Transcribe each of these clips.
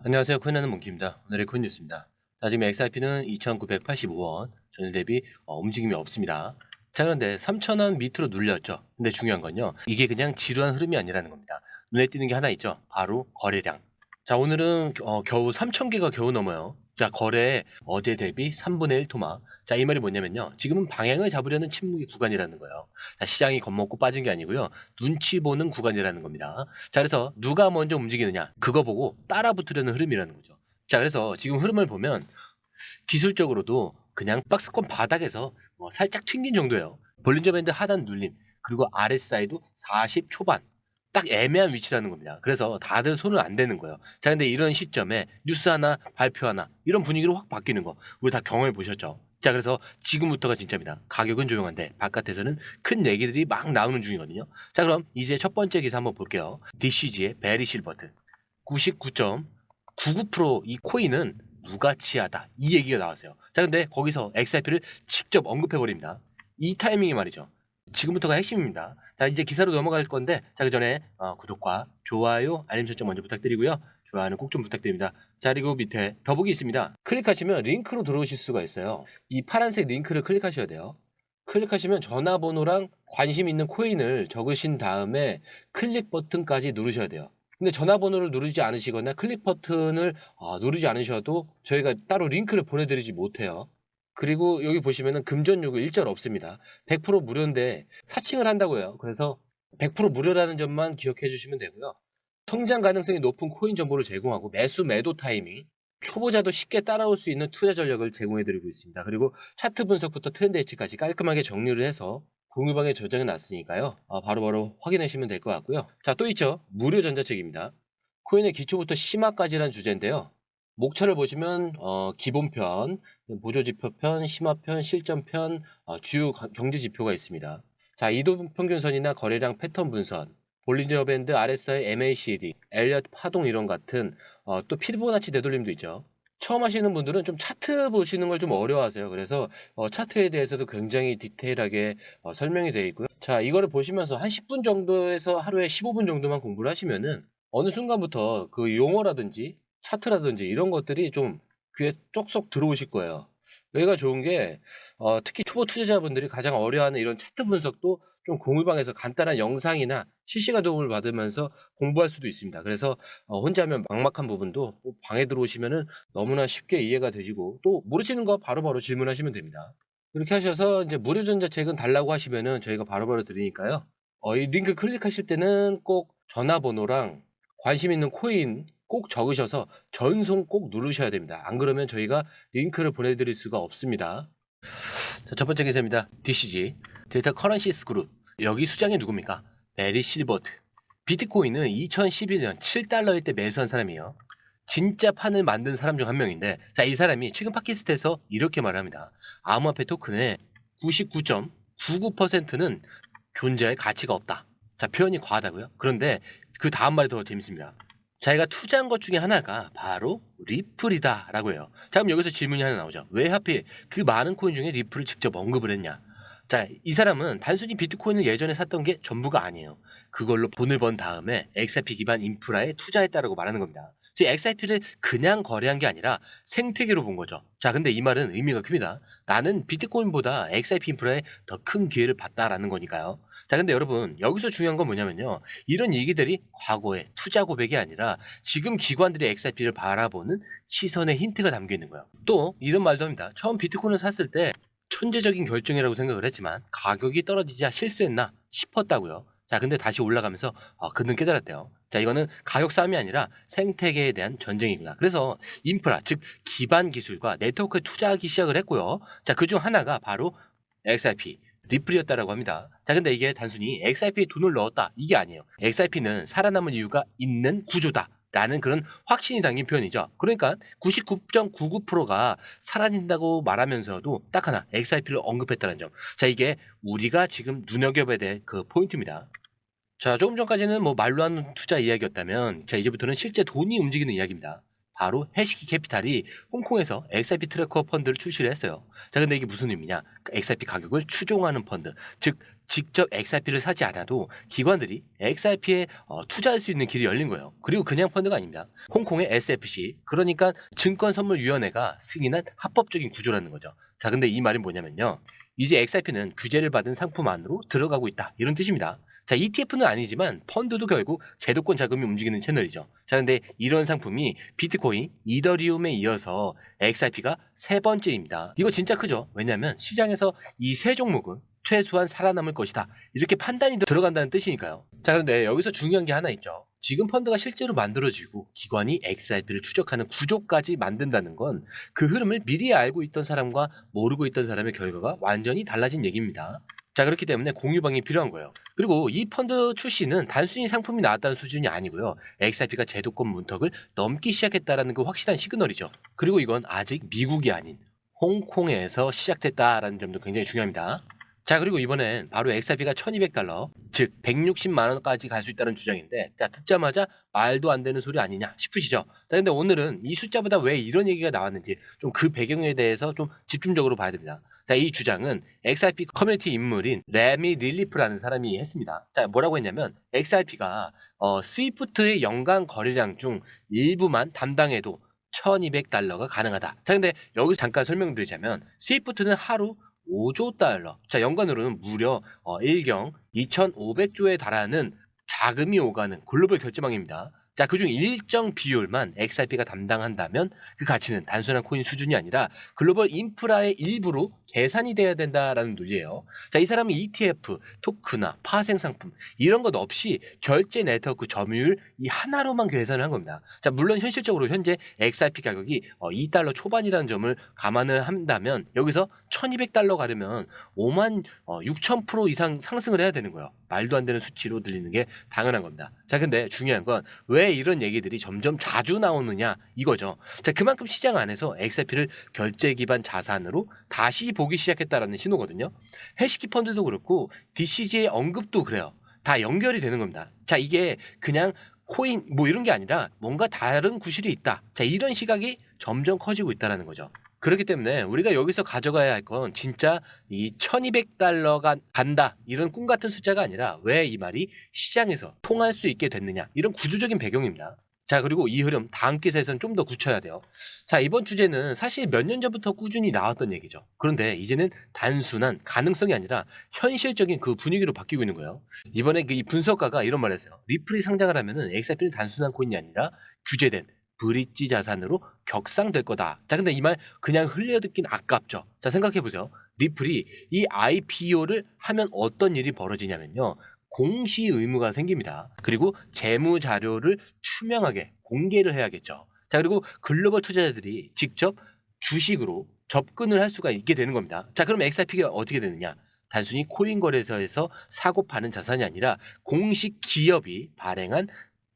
안녕하세요. 코인하는 몽키입니다. 오늘의 코인 뉴스입니다. 자, 지금 XRP는 2,985원, 전일 대비 움직임이 없습니다. 자, 그런데 3,000원 밑으로 눌렸죠. 근데 중요한 건요, 이게 그냥 지루한 흐름이 아니라는 겁니다. 눈에 띄는 게 하나 있죠. 바로 거래량. 자, 오늘은 겨우 3,000개가 겨우 넘어요. 자, 거래 어제 대비 3분의 1 토막. 자, 이 말이 뭐냐면요, 지금은 방향을 잡으려는 침묵의 구간이라는 거예요. 자, 시장이 겁먹고 빠진 게 아니고요, 눈치 보는 구간이라는 겁니다. 자, 그래서 누가 먼저 움직이느냐, 그거 보고 따라 붙으려는 흐름이라는 거죠. 자, 그래서 지금 흐름을 보면 기술적으로도 그냥 박스권 바닥에서 살짝 튕긴 정도예요. 볼린저 밴드 하단 눌림, 그리고 RSI도 40 초반. 딱 애매한 위치라는 겁니다. 그래서 다들 손을 안 대는 거예요. 자, 근데 이런 시점에 뉴스 하나, 발표 하나, 이런 분위기로 확 바뀌는 거, 우리 다 경험해 보셨죠? 자, 그래서 지금부터가 진짜입니다. 가격은 조용한데 바깥에서는 큰 얘기들이 막 나오는 중이거든요. 자, 그럼 이제 첫 번째 기사 한번 볼게요. DCG의 베리 실버트 99.99% 이 코인은 무가치하다, 이 얘기가 나왔어요. 자, 근데 거기서 XRP를 직접 언급해 버립니다. 이 타이밍이 말이죠, 지금부터가 핵심입니다. 자, 이제 기사로 넘어갈 건데, 자, 그 전에 구독과 좋아요, 알림 설정 먼저 부탁드리고요. 좋아요는 꼭 좀 부탁드립니다. 자, 그리고 밑에 더보기 있습니다. 클릭하시면 링크로 들어오실 수가 있어요. 이 파란색 링크를 클릭하셔야 돼요. 클릭하시면 전화번호랑 관심 있는 코인을 적으신 다음에 클릭 버튼까지 누르셔야 돼요. 근데 전화번호를 누르지 않으시거나 클릭 버튼을 누르지 않으셔도 저희가 따로 링크를 보내드리지 못해요. 그리고 여기 보시면은 금전 요구 일절 없습니다. 100% 무료인데 사칭을 한다고 해요. 그래서 100% 무료라는 점만 기억해 주시면 되고요. 성장 가능성이 높은 코인 정보를 제공하고 매수 매도 타이밍, 초보자도 쉽게 따라올 수 있는 투자 전략을 제공해 드리고 있습니다. 그리고 차트 분석부터 트렌드 예측까지 깔끔하게 정리를 해서 공유방에 저장해 놨으니까요. 바로바로 확인하시면 될 것 같고요. 자, 또 있죠. 무료 전자책입니다. 코인의 기초부터 심화까지란 주제인데요. 목차를 보시면 기본편, 보조지표편, 심화편, 실전편, 주요 경제 지표가 있습니다. 자, 이동평균선이나 거래량 패턴 분선, 볼린저 밴드, RSI, MACD, 엘리엇 파동 이론 같은 또 피보나치 되돌림도 있죠. 처음 하시는 분들은 좀 차트 보시는 걸 좀 어려워하세요. 그래서 차트에 대해서도 굉장히 디테일하게 설명이 되어 있고요. 자, 이거를 보시면서 한 10분 정도에서 하루에 15분 정도만 공부를 하시면은 어느 순간부터 그 용어라든지 차트라든지 이런 것들이 좀 귀에 쏙쏙 들어오실 거예요. 여기가 좋은 게 특히 초보 투자자분들이 가장 어려워하는 이런 차트 분석도 좀 공유방에서 간단한 영상이나 실시간 도움을 받으면서 공부할 수도 있습니다. 그래서 혼자 하면 막막한 부분도 방에 들어오시면은 너무나 쉽게 이해가 되시고, 또 모르시는 거 바로바로 질문하시면 됩니다. 이렇게 하셔서 이제 무료 전자책은 달라고 하시면은 저희가 바로바로 드리니까요. 이 링크 클릭하실 때는 꼭 전화번호랑 관심 있는 코인 꼭 적으셔서 전송 꼭 누르셔야 됩니다. 안 그러면 저희가 링크를 보내드릴 수가 없습니다. 자, 첫 번째 기사입니다. DCG, 데이터 커런시스 그룹. 여기 수장이 누굽니까? 베리 실버트. 비트코인은 2011년 7달러일 때 매수한 사람이에요. 진짜 판을 만든 사람 중 한 명인데, 자, 이 사람이 최근 팟캐스트에서 이렇게 말을 합니다. 암호화폐 토큰의 99.99%는 존재할 가치가 없다. 자, 표현이 과하다고요? 그런데 그 다음 말이 더 재밌습니다. 자기가 투자한 것 중에 하나가 바로 리플이다 라고 해요. 자, 그럼 여기서 질문이 하나 나오죠. 왜 하필 그 많은 코인 중에 리플을 직접 언급을 했냐? 자, 이 사람은 단순히 비트코인을 예전에 샀던 게 전부가 아니에요. 그걸로 돈을 번 다음에 XRP 기반 인프라에 투자했다라고 말하는 겁니다. 즉 XRP를 그냥 거래한 게 아니라 생태계로 본 거죠. 자, 근데 이 말은 의미가 큽니다. 나는 비트코인보다 XRP 인프라에 더 큰 기회를 봤다라는 거니까요. 자, 근데 여러분, 여기서 중요한 건 뭐냐면요, 이런 얘기들이 과거의 투자 고백이 아니라 지금 기관들이 XRP를 바라보는 시선의 힌트가 담겨 있는 거예요. 또 이런 말도 합니다. 처음 비트코인을 샀을 때 천재적인 결정이라고 생각을 했지만 가격이 떨어지자 실수했나 싶었다고요. 자, 근데 다시 올라가면서 그는 깨달았대요. 자, 이거는 가격 싸움이 아니라 생태계에 대한 전쟁이구나. 그래서 인프라, 즉 기반 기술과 네트워크에 투자하기 시작을 했고요. 자, 그중 하나가 바로 XRP, 리플이었다라고 합니다. 자, 근데 이게 단순히 XRP에 돈을 넣었다, 이게 아니에요. XRP는 살아남을 이유가 있는 구조다 라는 그런 확신이 담긴 표현이죠. 그러니까 99.99%가 사라진다고 말하면서도 딱 하나 XRP를 언급했다는 점. 자, 이게 우리가 지금 눈여겨봐야 될 그 포인트입니다. 자, 조금 전까지는 뭐 말로 하는 투자 이야기였다면, 자, 이제부터는 실제 돈이 움직이는 이야기입니다. 바로 해시키 캐피탈이 홍콩에서 XRP 트래커 펀드를 출시를 했어요. 자, 근데 이게 무슨 의미냐? XRP 가격을 추종하는 펀드, 즉 직접 XRP를 사지 않아도 기관들이 XRP에 투자할 수 있는 길이 열린 거예요. 그리고 그냥 펀드가 아닙니다. 홍콩의 SFC, 그러니까 증권선물위원회가 승인한 합법적인 구조라는 거죠. 자, 근데 이 말은 뭐냐면요. 이제 XRP는 규제를 받은 상품 안으로 들어가고 있다, 이런 뜻입니다. 자, ETF는 아니지만 펀드도 결국 제도권 자금이 움직이는 채널이죠. 자, 근데 이런 상품이 비트코인, 이더리움에 이어서 XRP가 세 번째입니다. 이거 진짜 크죠? 왜냐하면 시장에서 이 세 종목은 최소한 살아남을 것이다, 이렇게 판단이 들어간다는 뜻이니까요. 자, 그런데 여기서 중요한 게 하나 있죠. 지금 펀드가 실제로 만들어지고 기관이 XRP를 추적하는 구조까지 만든다는 건 그 흐름을 미리 알고 있던 사람과 모르고 있던 사람의 결과가 완전히 달라진 얘기입니다. 자, 그렇기 때문에 공유방이 필요한 거예요. 그리고 이 펀드 출시는 단순히 상품이 나왔다는 수준이 아니고요. XRP가 제도권 문턱을 넘기 시작했다는 그 확실한 시그널이죠. 그리고 이건 아직 미국이 아닌 홍콩에서 시작됐다라는 점도 굉장히 중요합니다. 자, 그리고 이번엔 바로 XRP가 1200달러, 즉 160만 원까지 갈 수 있다는 주장인데, 자, 듣자마자 말도 안 되는 소리 아니냐 싶으시죠? 자, 근데 오늘은 이 숫자보다 왜 이런 얘기가 나왔는지 좀 그 배경에 대해서 좀 집중적으로 봐야 됩니다. 자, 이 주장은 XRP 커뮤니티 인물인 레미 릴리프라는 사람이 했습니다. 자, 뭐라고 했냐면 XRP가 스위프트의 연간 거래량 중 일부만 담당해도 1200달러가 가능하다. 자, 근데 여기서 잠깐 설명드리자면 스위프트는 하루 5조 달러. 자, 연간으로는 무려 1경 2,500조에 달하는 자금이 오가는 글로벌 결제망입니다. 자, 그중 일정 비율만 XRP가 담당한다면 그 가치는 단순한 코인 수준이 아니라 글로벌 인프라의 일부로 계산이 돼야 된다라는 논리예요. 자, 이 사람은 ETF, 토크나 파생 상품 이런 것 없이 결제 네트워크 점유율 이 하나로만 계산을 한 겁니다. 자, 물론 현실적으로 현재 XRP 가격이 2달러 초반이라는 점을 감안을 한다면 여기서 1200달러 가려면 5만 6천% 이상 상승을 해야 되는 거예요. 말도 안 되는 수치로 들리는 게 당연한 겁니다. 자, 근데 중요한 건 왜 이런 얘기들이 점점 자주 나오느냐 이거죠. 자, 그만큼 시장 안에서 XRP를 결제 기반 자산으로 다시 보기 시작했다라는 신호거든요. 해시키 펀드도 그렇고 DCG의 언급도 그래요. 다 연결이 되는 겁니다. 자, 이게 그냥 코인 뭐 이런 게 아니라 뭔가 다른 구실이 있다. 자, 이런 시각이 점점 커지고 있다는 거죠. 그렇기 때문에 우리가 여기서 가져가야 할 건 진짜 이 1200달러가 간다, 이런 꿈 같은 숫자가 아니라 왜 이 말이 시장에서 통할 수 있게 됐느냐, 이런 구조적인 배경입니다. 자, 그리고 이 흐름 다음 기사에서는 좀 더 굳혀야 돼요. 자, 이번 주제는 사실 몇 년 전부터 꾸준히 나왔던 얘기죠. 그런데 이제는 단순한 가능성이 아니라 현실적인 그 분위기로 바뀌고 있는 거예요. 이번에 이 분석가가 이런 말을 했어요. 리플이 상장을 하면은 XRP는 단순한 코인이 아니라 규제된 브릿지 자산으로 격상될 거다. 자, 근데 이 말 그냥 흘려듣긴 아깝죠. 자, 생각해보세요. 리플이 이 IPO를 하면 어떤 일이 벌어지냐면요. 공시 의무가 생깁니다. 그리고 재무 자료를 투명하게 공개를 해야겠죠. 자, 그리고 글로벌 투자자들이 직접 주식으로 접근을 할 수가 있게 되는 겁니다. 자, 그럼 XRP가 어떻게 되느냐? 단순히 코인 거래소에서 사고 파는 자산이 아니라 공식 기업이 발행한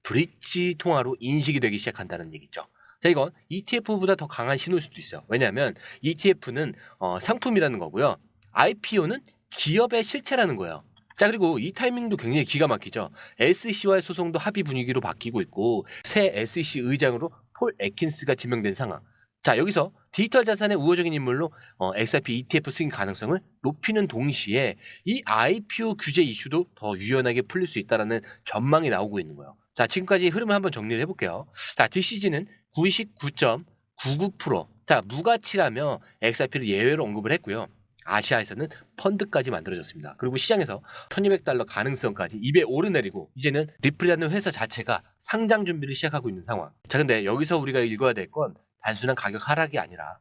브릿지 통화로 인식이 되기 시작한다는 얘기죠. 자, 이건 ETF보다 더 강한 신호일 수도 있어요. 왜냐하면 ETF는 상품이라는 거고요. IPO는 기업의 실체라는 거예요. 자, 그리고 이 타이밍도 굉장히 기가 막히죠. SEC와의 소송도 합의 분위기로 바뀌고 있고 새 SEC 의장으로 폴 애킨스가 지명된 상황. 자, 여기서 디지털 자산의 우호적인 인물로 XRP ETF 승인 가능성을 높이는 동시에 이 IPO 규제 이슈도 더 유연하게 풀릴 수 있다는 전망이 나오고 있는 거예요. 자, 지금까지 흐름을 한번 정리를 해볼게요. 자, DCG는 99.99%. 자, 무가치라며 XRP를 예외로 언급을 했고요. 아시아에서는 펀드까지 만들어졌습니다. 그리고 시장에서 1200달러 가능성까지 입에 오르내리고 이제는 리플이라는 회사 자체가 상장 준비를 시작하고 있는 상황. 자, 근데 여기서 우리가 읽어야 될 건 단순한 가격 하락이 아니라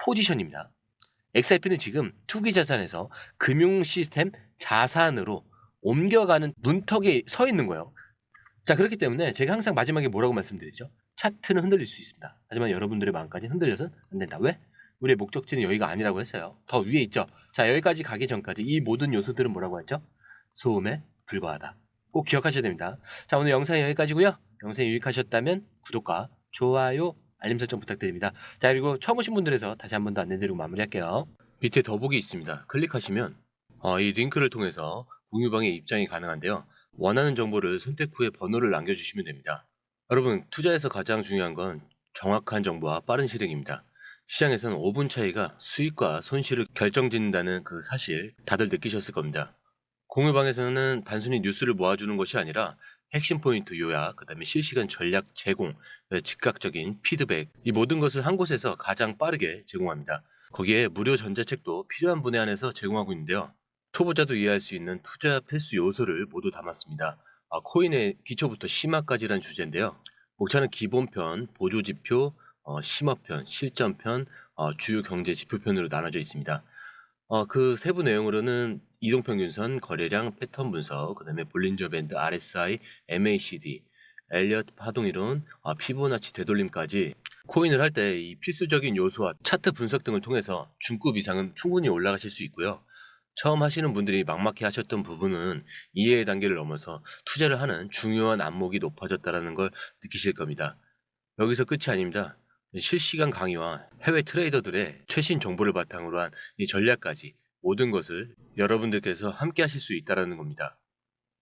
포지션입니다. XRP는 지금 투기 자산에서 금융 시스템 자산으로 옮겨가는 문턱에 서 있는 거예요. 자, 그렇기 때문에 제가 항상 마지막에 뭐라고 말씀드리죠? 차트는 흔들릴 수 있습니다. 하지만 여러분들의 마음까지는 흔들려서는 안 된다. 왜? 우리의 목적지는 여기가 아니라고 했어요. 더 위에 있죠. 자, 여기까지 가기 전까지 이 모든 요소들은 뭐라고 했죠? 소음에 불과하다. 꼭 기억하셔야 됩니다. 자, 오늘 영상은 여기까지고요. 영상이 유익하셨다면 구독과 좋아요, 알림 설정 부탁드립니다. 자, 그리고 처음 오신 분들에서 다시 한 번 더 안내드리고 마무리할게요. 밑에 더보기 있습니다. 클릭하시면 이 링크를 통해서 공유방에 입장이 가능한데요. 원하는 정보를 선택 후에 번호를 남겨주시면 됩니다. 여러분, 투자에서 가장 중요한 건 정확한 정보와 빠른 실행입니다. 시장에서는 5분 차이가 수익과 손실을 결정짓는다는 그 사실 다들 느끼셨을 겁니다. 공유방에서는 단순히 뉴스를 모아주는 것이 아니라 핵심 포인트 요약, 그다음에 실시간 전략 제공, 즉각적인 피드백, 이 모든 것을 한 곳에서 가장 빠르게 제공합니다. 거기에 무료 전자책도 필요한 분야 안에서 제공하고 있는데요. 초보자도 이해할 수 있는 투자 필수 요소를 모두 담았습니다. 코인의 기초부터 심화까지란 주제인데요. 목차는 기본편, 보조지표, 심화편, 실전편, 주요 경제 지표편으로 나눠져 있습니다. 그 세부 내용으로는 이동평균선, 거래량, 패턴 분석, 그다음에 볼린저 밴드, RSI, MACD, 엘리엇 파동이론, 피보나치 되돌림까지 코인을 할 때 이 필수적인 요소와 차트 분석 등을 통해서 중급 이상은 충분히 올라가실 수 있고요. 처음 하시는 분들이 막막해 하셨던 부분은 이해의 단계를 넘어서 투자를 하는 중요한 안목이 높아졌다는 걸 느끼실 겁니다. 여기서 끝이 아닙니다. 실시간 강의와 해외 트레이더들의 최신 정보를 바탕으로 한 이 전략까지 모든 것을 여러분들께서 함께 하실 수 있다는 겁니다.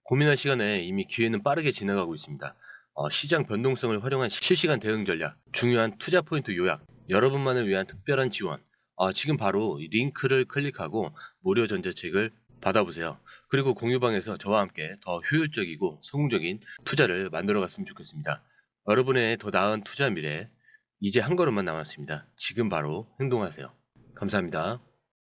고민할 시간에 이미 기회는 빠르게 지나가고 있습니다. 시장 변동성을 활용한 실시간 대응 전략, 중요한 투자 포인트 요약, 여러분만을 위한 특별한 지원. 지금 바로 이 링크를 클릭하고 무료 전자책을 받아보세요. 그리고 공유방에서 저와 함께 더 효율적이고 성공적인 투자를 만들어 갔으면 좋겠습니다. 여러분의 더 나은 투자 미래, 이제 한 걸음만 남았습니다. 지금 바로 행동하세요. 감사합니다.